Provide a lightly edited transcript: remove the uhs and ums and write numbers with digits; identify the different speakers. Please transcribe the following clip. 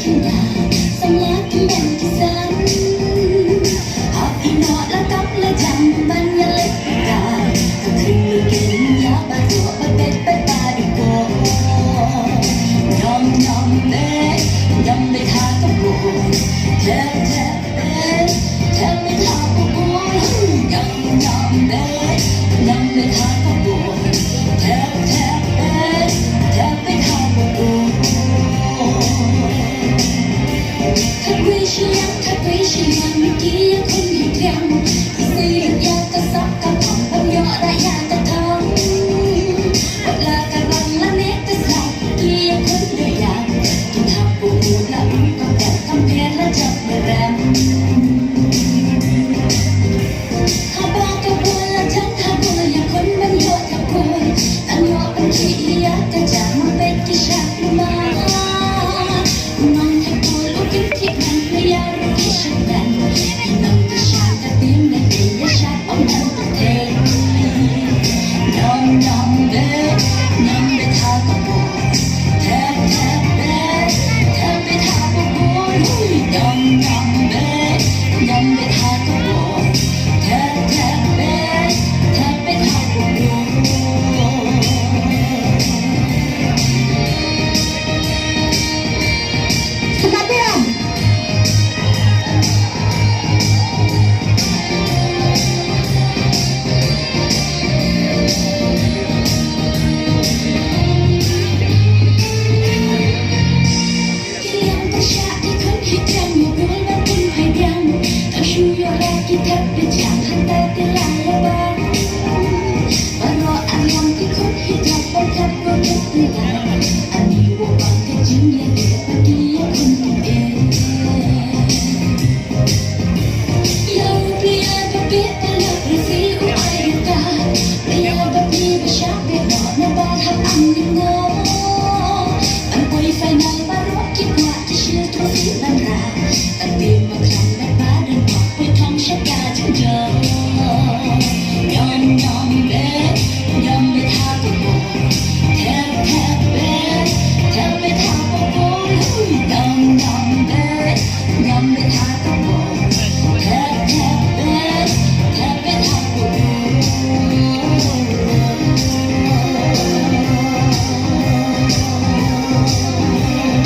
Speaker 1: ขนาดสำลักเป็นที่สันหากพี่นอดและกับและจำมันยังเล็กกายก็ขึ้นมือกินยาบาตัวบาเป็ดไปตาดีกว่ายอมเด็กยอมไม่ทาก็ปวดเจ็บเด็กเจ็บไม่ทาก็ปวดยอมเด็กยอมไม่ทาก็ปวดเจ็บเด็กเจ็บไม่ทาก็ปวดถ้ากุยเชียง